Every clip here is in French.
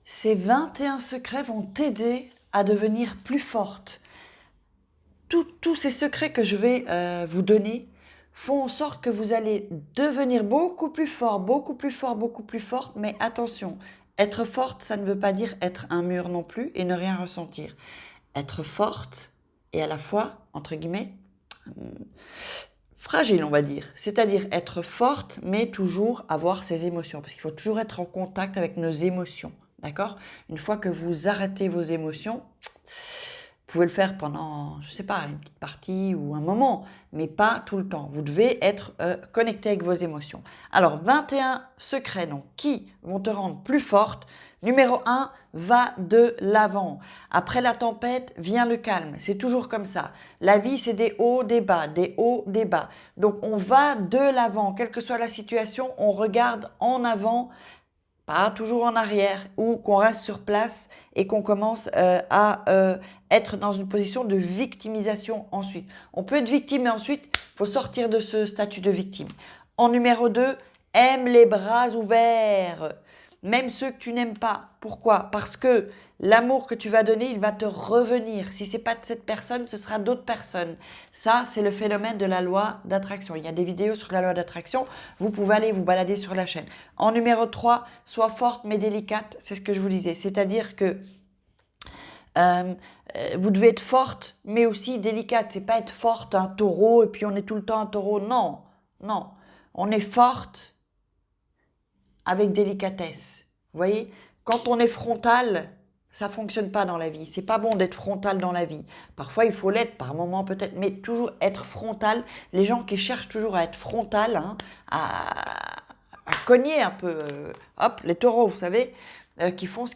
Ces 21 secrets vont t'aider à devenir plus forte. Tous ces secrets que je vais vous donner font en sorte que vous allez devenir beaucoup plus fort, beaucoup plus fort, beaucoup plus forte. Mais attention, être forte, ça ne veut pas dire être un mur non plus et ne rien ressentir. Être forte et à la fois, entre guillemets, fragile, on va dire. C'est-à-dire être forte, mais toujours avoir ses émotions. Parce qu'il faut toujours être en contact avec nos émotions. D'accord? Une fois que vous arrêtez vos émotions, vous pouvez le faire pendant, je ne sais pas, une petite partie ou un moment, mais pas tout le temps. Vous devez être connecté avec vos émotions. Alors, 21 secrets donc, qui vont te rendre plus forte. Numéro 1, va de l'avant. Après la tempête, vient le calme. C'est toujours comme ça. La vie, c'est des hauts, des bas, des hauts, des bas. Donc, on va de l'avant. Quelle que soit la situation, on regarde en avant, pas toujours en arrière, ou qu'on reste sur place et qu'on commence à être dans une position de victimisation ensuite. On peut être victime, mais ensuite, il faut sortir de ce statut de victime. En numéro 2, aime les bras ouverts, même ceux que tu n'aimes pas. Pourquoi? Parce que l'amour que tu vas donner, il va te revenir. Si ce n'est pas de cette personne, ce sera d'autres personnes. Ça, c'est le phénomène de la loi d'attraction. Il y a des vidéos sur la loi d'attraction. Vous pouvez aller vous balader sur la chaîne. En numéro 3, sois forte mais délicate. C'est ce que je vous disais. C'est-à-dire que vous devez être forte mais aussi délicate. C'est pas être forte, un taureau, et puis on est tout le temps un taureau. Non, non. On est forte avec délicatesse. Vous voyez, quand on est frontal, ça fonctionne pas dans la vie. C'est pas bon d'être frontal dans la vie. Parfois, il faut l'être, par moment peut-être, mais toujours être frontal. Les gens qui cherchent toujours à être frontal, hein, à cogner un peu, hop, les taureaux, vous savez, qui foncent,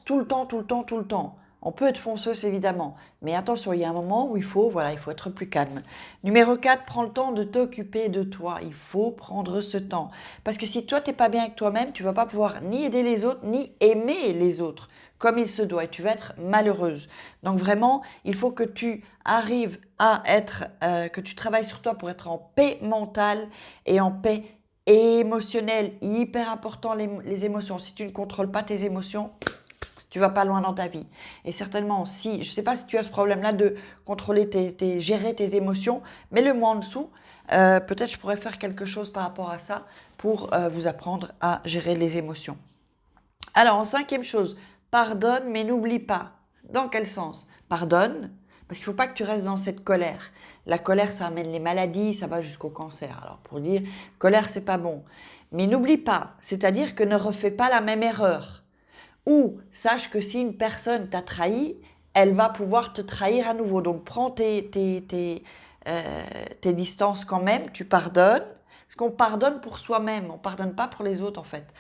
tout le temps, tout le temps, tout le temps. On peut être fonceuse évidemment, mais attention, il y a un moment où il faut être plus calme. Numéro 4, prends le temps de t'occuper de toi. Il faut prendre ce temps. Parce que si toi, tu n'es pas bien avec toi-même, tu ne vas pas pouvoir ni aider les autres, ni aimer les autres comme il se doit. Et tu vas être malheureuse. Donc vraiment, il faut que tu arrives à être, que tu travailles sur toi pour être en paix mentale et en paix émotionnelle. Hyper important les émotions. Si tu ne contrôles pas tes émotions, tu vas pas loin dans ta vie. Et certainement, si, je ne sais pas si tu as ce problème-là de contrôler, gérer tes émotions, mets-le-moi en dessous. Peut-être je pourrais faire quelque chose par rapport à ça pour vous apprendre à gérer les émotions. Alors, en cinquième chose, pardonne, mais n'oublie pas. Dans quel sens? Pardonne, parce qu'il ne faut pas que tu restes dans cette colère. La colère, ça amène les maladies, ça va jusqu'au cancer. Alors, pour dire, colère, c'est pas bon. Mais n'oublie pas, c'est-à-dire que ne refais pas la même erreur. Ou sache que si une personne t'a trahi, elle va pouvoir te trahir à nouveau. Donc prends tes distances quand même, tu pardonnes. Parce qu'on pardonne pour soi-même, on ne pardonne pas pour les autres en fait.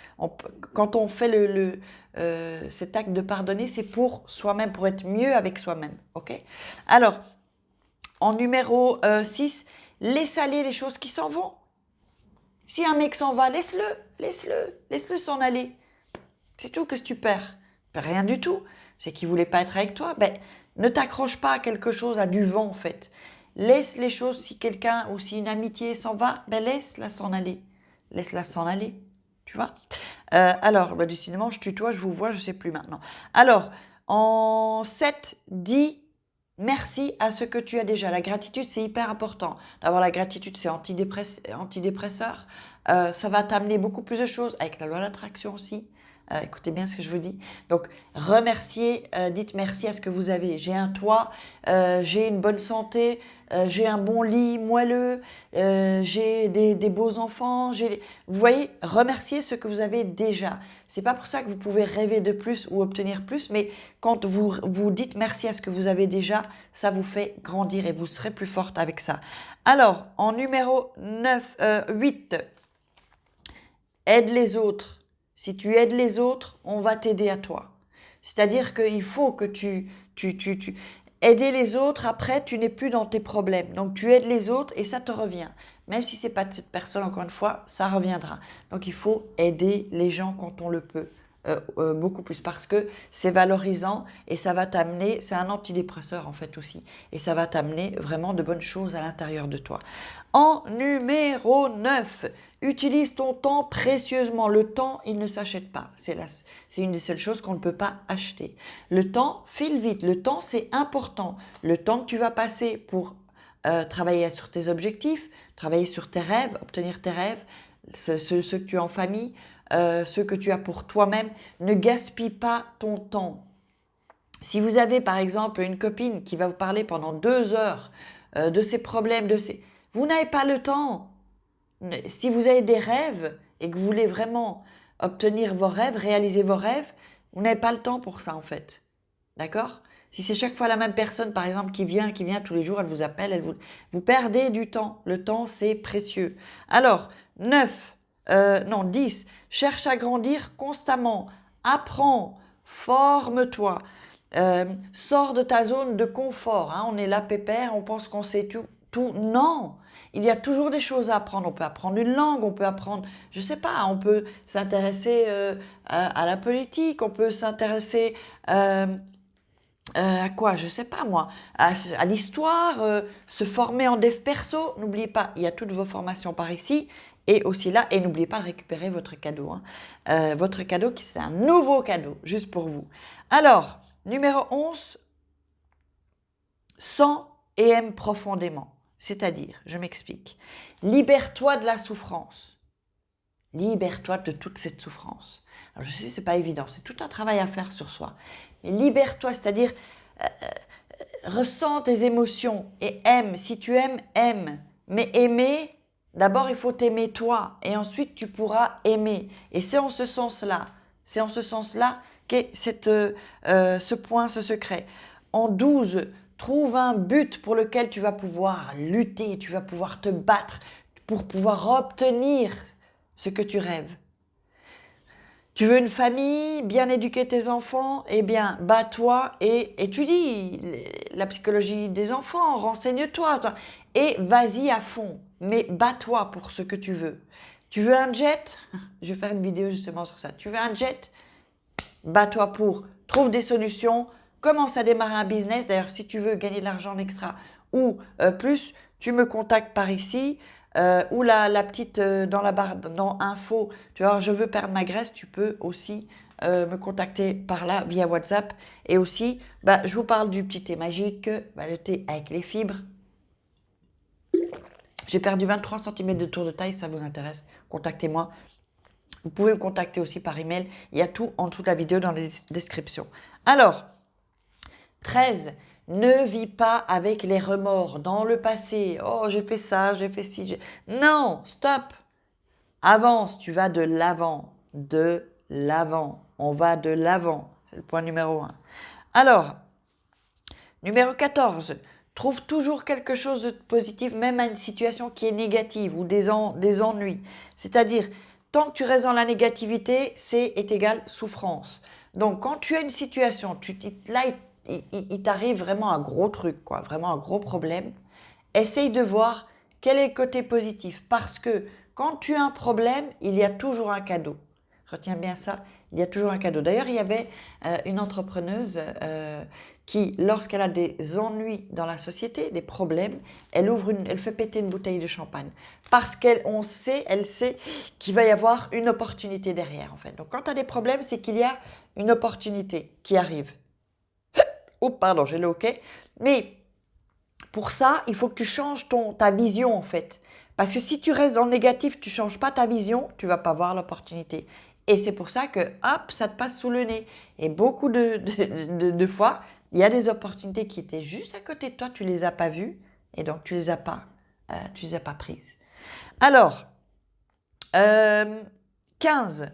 Quand on fait cet acte de pardonner, c'est pour soi-même, pour être mieux avec soi-même. Okay. Alors, en numéro 6, laisse aller les choses qui s'en vont. Si un mec s'en va, laisse-le s'en aller. C'est tout, qu'est-ce que tu perds? Rien du tout. C'est qu'il ne voulait pas être avec toi. Ben, ne t'accroche pas à quelque chose, à du vent en fait. Laisse les choses, si quelqu'un ou si une amitié s'en va, ben laisse-la s'en aller. Laisse-la s'en aller. Tu vois? Alors, ben, décidément, je tutoie, je vous vois, je ne sais plus maintenant. Alors, en 7, dis merci à ce que tu as déjà. La gratitude, c'est hyper important. D'avoir la gratitude, c'est antidépresseur. Ça va t'amener beaucoup plus de choses, avec la loi d'attraction aussi. Écoutez bien ce que je vous dis. Donc, remerciez, dites merci à ce que vous avez. J'ai un toit, j'ai une bonne santé, j'ai un bon lit moelleux, j'ai des beaux enfants. Vous voyez, remerciez ce que vous avez déjà. C'est pas pour ça que vous pouvez rêver de plus ou obtenir plus, mais quand vous dites merci à ce que vous avez déjà, ça vous fait grandir et vous serez plus forte avec ça. Alors, en numéro 8, aide les autres. Si tu aides les autres, on va t'aider à toi. C'est-à-dire qu'il faut que aider les autres, après, tu n'es plus dans tes problèmes. Donc, tu aides les autres et ça te revient. Même si ce n'est pas de cette personne, encore une fois, ça reviendra. Donc, il faut aider les gens quand on le peut. Beaucoup plus parce que c'est valorisant et ça va t'amener, c'est un antidépresseur en fait aussi, et ça va t'amener vraiment de bonnes choses à l'intérieur de toi. En numéro 9, Utilise ton temps précieusement. Le temps, il ne s'achète pas. C'est une des seules choses qu'on ne peut pas acheter. Le temps file vite. Le temps, c'est important. Le temps que tu vas passer pour travailler sur tes objectifs, travailler sur tes rêves, obtenir tes rêves, ceux que tu as en famille, ceux que tu as pour toi-même. Ne gaspille pas ton temps. Si vous avez par exemple une copine qui va vous parler pendant 2 heures de ses problèmes, vous n'avez pas le temps. Si vous avez des rêves et que vous voulez vraiment obtenir vos rêves, réaliser vos rêves, vous n'avez pas le temps pour ça en fait. D'accord? Si c'est chaque fois la même personne, par exemple, qui vient tous les jours, elle vous appelle, vous perdez du temps. Le temps, c'est précieux. Alors, 10, cherche à grandir constamment. Apprends, forme-toi. Sors de ta zone de confort. Hein. On est là, pépère, on pense qu'on sait tout. Non! Il y a toujours des choses à apprendre. On peut apprendre une langue, on peut apprendre, je sais pas, on peut s'intéresser à la politique, on peut s'intéresser à quoi, je sais pas moi, à l'histoire, se former en dev perso. N'oubliez pas, il y a toutes vos formations par ici et aussi là. Et n'oubliez pas de récupérer votre cadeau. Hein. Votre cadeau, c'est un nouveau cadeau, juste pour vous. Alors, numéro 11, sens et aime profondément. C'est-à-dire, je m'explique, libère-toi de la souffrance. Libère-toi de toute cette souffrance. Alors je sais, c'est pas évident, c'est tout un travail à faire sur soi. Mais libère-toi, c'est-à-dire, ressens tes émotions et aime. Si tu aimes, aime. Mais aimer, d'abord il faut t'aimer toi et ensuite tu pourras aimer. Et c'est en ce sens-là, qu'est ce point, ce secret. En 12, trouve un but pour lequel tu vas pouvoir lutter, tu vas pouvoir te battre pour pouvoir obtenir ce que tu rêves. Tu veux une famille, bien éduquer tes enfants, eh bien, bats-toi et étudie la psychologie des enfants, renseigne-toi et vas-y à fond, mais bats-toi pour ce que tu veux. Tu veux un jet? Je vais faire une vidéo justement sur ça. Tu veux un jet? Bats-toi pour, trouve des solutions, commence à démarrer un business. D'ailleurs, si tu veux gagner de l'argent en extra ou plus, tu me contactes par ici. Ou la petite dans la barre, dans info, tu vois, je veux perdre ma graisse, tu peux aussi me contacter par là via WhatsApp. Et aussi, je vous parle du petit thé magique, le thé avec les fibres. J'ai perdu 23 cm de tour de taille, ça vous intéresse, contactez-moi. Vous pouvez me contacter aussi par email, il y a tout en dessous de la vidéo dans les descriptions. Alors, 13. Ne vis pas avec les remords dans le passé. Oh, j'ai fait ça, j'ai fait ci. Non, stop. Avance, tu vas de l'avant. De l'avant. On va de l'avant. C'est le point numéro 1. Alors, numéro 14. Trouve toujours quelque chose de positif, même à une situation qui est négative ou des ennuis. C'est-à-dire, tant que tu restes dans la négativité, est égal souffrance. Donc, quand tu as une situation, là, il t'arrive vraiment un gros truc, quoi, vraiment un gros problème. Essaye de voir quel est le côté positif. Parce que quand tu as un problème, il y a toujours un cadeau. Retiens bien ça, il y a toujours un cadeau. D'ailleurs, il y avait une entrepreneuse qui, lorsqu'elle a des ennuis dans la société, des problèmes, elle fait péter une bouteille de champagne. Parce elle sait qu'il va y avoir une opportunité derrière, en fait. Donc, quand tu as des problèmes, c'est qu'il y a une opportunité qui arrive. Oh, pardon, j'ai le hoquet. Mais pour ça, il faut que tu changes ta vision, en fait. Parce que si tu restes dans le négatif, tu ne changes pas ta vision, tu ne vas pas voir l'opportunité. Et c'est pour ça que, hop, ça te passe sous le nez. Et beaucoup de fois, il y a des opportunités qui étaient juste à côté de toi, tu ne les as pas vues, et donc tu ne les as pas prises. Alors, 15.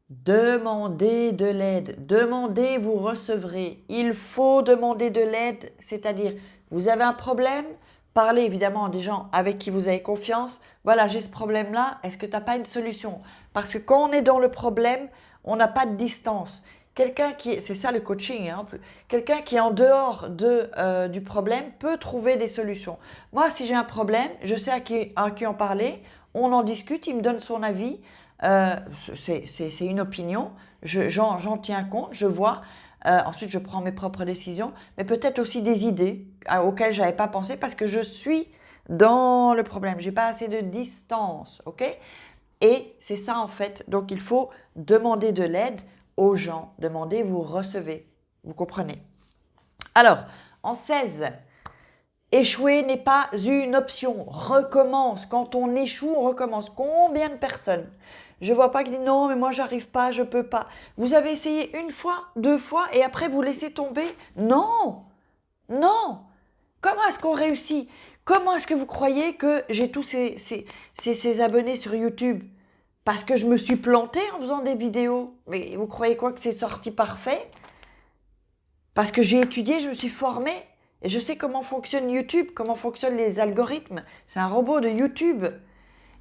Demandez de l'aide. Demandez, vous recevrez. Il faut demander de l'aide, c'est-à-dire, vous avez un problème, parlez évidemment à des gens avec qui vous avez confiance. Voilà, j'ai ce problème-là, est-ce que tu n'as pas une solution? Parce que quand on est dans le problème, on n'a pas de distance. C'est ça le coaching, hein, quelqu'un qui est en dehors du problème peut trouver des solutions. Moi, si j'ai un problème, je sais à qui en parler, on en discute, il me donne son avis. C'est une opinion, j'en tiens compte, je vois, ensuite je prends mes propres décisions, mais peut-être aussi des idées auxquelles je n'avais pas pensé parce que je suis dans le problème, j'ai pas assez de distance, ok? Et c'est ça en fait. Donc il faut demander de l'aide aux gens. Demandez, vous recevez. Vous comprenez? Alors, en 16, échouer n'est pas une option. Recommence. Quand on échoue, on recommence. Combien de personnes? Je vois pas qui dit non, mais moi j'arrive pas, je peux pas. Vous avez essayé une fois, deux fois et après vous laissez tomber? Non, non. Comment est-ce qu'on réussit? Comment est-ce que vous croyez que j'ai tous ces abonnés sur YouTube? Parce que je me suis plantée en faisant des vidéos. Mais vous croyez quoi que c'est sorti parfait? Parce que j'ai étudié, je me suis formée et je sais comment fonctionne YouTube, comment fonctionnent les algorithmes. C'est un robot de YouTube.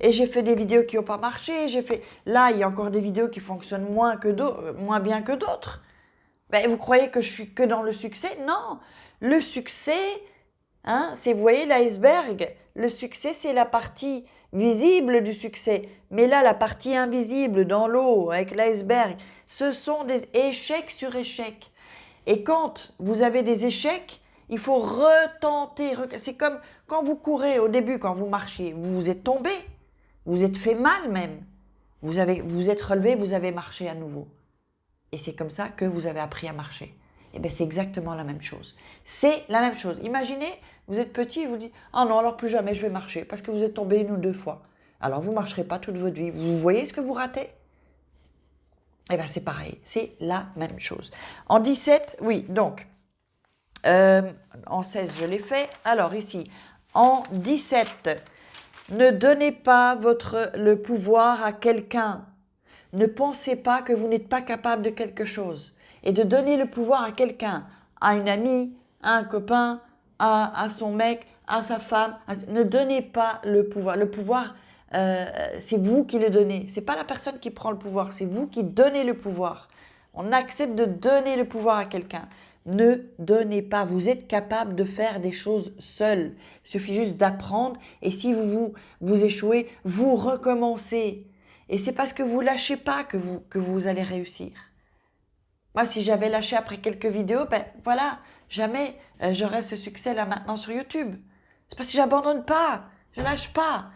Et j'ai fait des vidéos qui n'ont pas marché. Là, il y a encore des vidéos qui fonctionnent moins bien que d'autres. Ben, vous croyez que je suis que dans le succès? Non. Le succès, hein, vous voyez l'iceberg. Le succès, c'est la partie visible du succès. Mais là, la partie invisible dans l'eau, avec l'iceberg, ce sont des échecs sur échecs. Et quand vous avez des échecs, il faut retenter. C'est comme quand vous courez au début, quand vous marchiez, vous vous êtes tombé, vous êtes fait mal même. Vous êtes relevé, vous avez marché à nouveau. Et c'est comme ça que vous avez appris à marcher. Et bien c'est exactement la même chose. C'est la même chose. Imaginez, vous êtes petit et vous dites « Ah non, alors plus jamais je vais marcher parce que vous êtes tombé une ou deux fois. » Alors vous ne marcherez pas toute votre vie. Vous voyez ce que vous ratez? Eh bien, c'est pareil, c'est la même chose. En 17, oui, donc, en 16, je l'ai fait. Alors ici, en 17, ne donnez pas le pouvoir à quelqu'un. Ne pensez pas que vous n'êtes pas capable de quelque chose. Et de donner le pouvoir à quelqu'un, à une amie, à un copain, à son mec, à sa femme, ne donnez pas le pouvoir. Le pouvoir, c'est vous qui le donnez. C'est pas la personne qui prend le pouvoir, c'est vous qui donnez le pouvoir. On accepte de donner le pouvoir à quelqu'un. Ne donnez pas. Vous êtes capable de faire des choses seul. Il suffit juste d'apprendre. Et si vous échouez, vous recommencez. Et c'est parce que vous lâchez pas que vous allez réussir. Moi, si j'avais lâché après quelques vidéos, ben voilà, jamais j'aurais ce succès là maintenant sur YouTube. C'est parce que j'abandonne pas, je lâche pas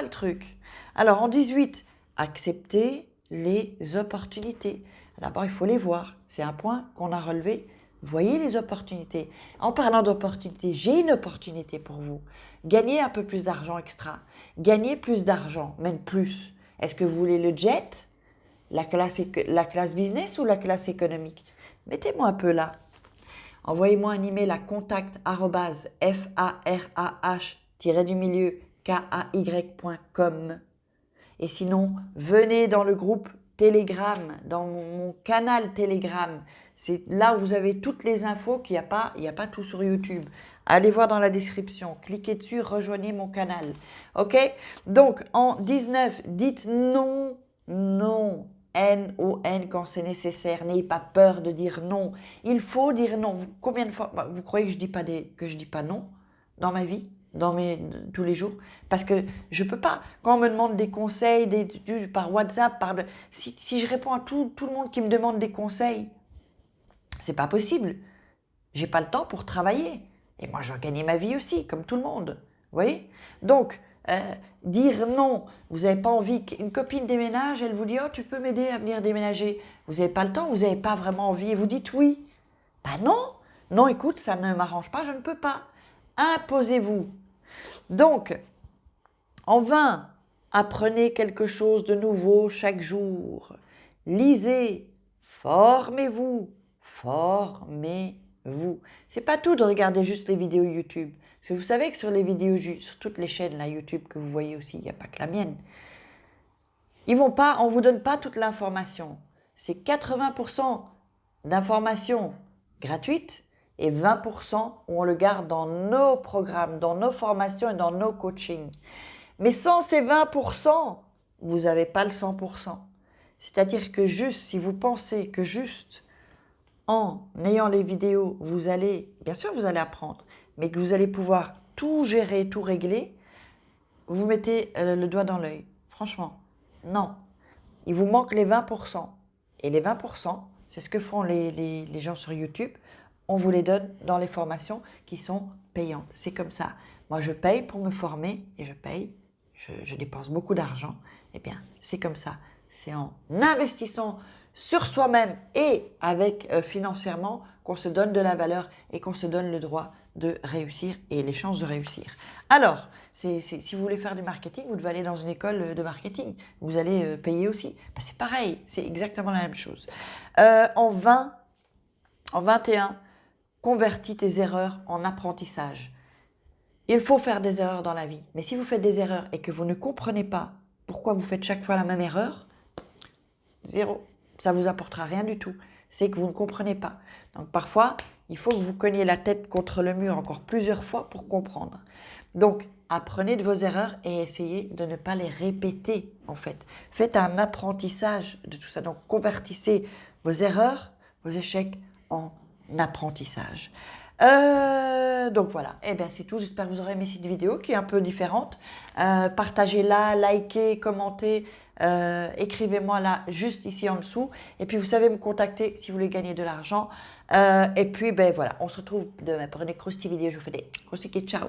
le truc. Alors en 18, accepter les opportunités. D'abord, il faut les voir. C'est un point qu'on a relevé. Voyez les opportunités. En parlant d'opportunités, j'ai une opportunité pour vous. Gagnez un peu plus d'argent extra. Gagnez plus d'argent, même plus. Est-ce que vous voulez le jet, la classe business ou la classe économique? Mettez-moi un peu là. Envoyez-moi un email à contact@farah-kay.com. Et sinon, venez dans le groupe Telegram, dans mon canal Telegram. C'est là où vous avez toutes les infos, qu'il n'y a pas tout sur YouTube. Allez voir dans la description, cliquez dessus, rejoignez mon canal. Ok? Donc, en 19, dites non, non. N-O-N quand c'est nécessaire. N'ayez pas peur de dire non. Il faut dire non. Combien de fois vous croyez que je dis pas non dans ma vie, tous les jours? Parce que je peux pas. Quand on me demande des conseils par WhatsApp, si je réponds à tout le monde qui me demande des conseils, c'est pas possible. J'ai pas le temps pour travailler. Et moi, je dois gagner ma vie aussi, comme tout le monde. Vous voyez? Donc, dire non, vous n'avez pas envie qu'une copine déménage, elle vous dit « Oh, tu peux m'aider à venir déménager ?» Vous n'avez pas le temps, vous n'avez pas vraiment envie et vous dites oui. Ben non, non, écoute, ça ne m'arrange pas, je ne peux pas. Imposez-vous. Donc, en 20, apprenez quelque chose de nouveau chaque jour. Lisez, formez-vous, formez-vous. C'est pas tout de regarder juste les vidéos YouTube. Parce que vous savez que sur les vidéos, sur toutes les chaînes là, YouTube que vous voyez aussi, il n'y a pas que la mienne. On vous donne pas toute l'information. C'est 80% d'informations gratuites et 20% où on le garde dans nos programmes, dans nos formations et dans nos coachings. Mais sans ces 20%, vous n'avez pas le 100%. C'est-à-dire que juste, si vous pensez que juste en ayant les vidéos, bien sûr vous allez apprendre, mais que vous allez pouvoir tout gérer, tout régler, vous mettez le doigt dans l'œil. Franchement, non. Il vous manque les 20%. Et les 20%, c'est ce que font les gens sur YouTube. On vous les donne dans les formations qui sont payantes. C'est comme ça. Moi, je paye pour me former et je dépense beaucoup d'argent Eh bien, c'est comme ça. C'est en investissant sur soi-même et avec financièrement qu'on se donne de la valeur et qu'on se donne le droit de réussir et les chances de réussir. Alors, si vous voulez faire du marketing, vous devez aller dans une école de marketing. Vous allez payer aussi. Ben, c'est pareil, c'est exactement la même chose. En 21, convertis tes erreurs en apprentissage. Il faut faire des erreurs dans la vie. Mais si vous faites des erreurs et que vous ne comprenez pas pourquoi vous faites chaque fois la même erreur, zéro. Ça ne vous apportera rien du tout. C'est que vous ne comprenez pas. Donc parfois, il faut que vous cogniez la tête contre le mur encore plusieurs fois pour comprendre. Donc, apprenez de vos erreurs et essayez de ne pas les répéter, en fait. Faites un apprentissage de tout ça. Donc, convertissez vos erreurs, vos échecs en apprentissage. Donc voilà, et bien c'est tout. J'espère que vous aurez aimé cette vidéo qui est un peu différente. Partagez-la, likez, commentez, écrivez-moi là juste ici en dessous. Et puis vous savez me contacter si vous voulez gagner de l'argent. Et puis ben voilà, on se retrouve demain pour une croustille vidéo. Je vous fais des croustilles, ciao.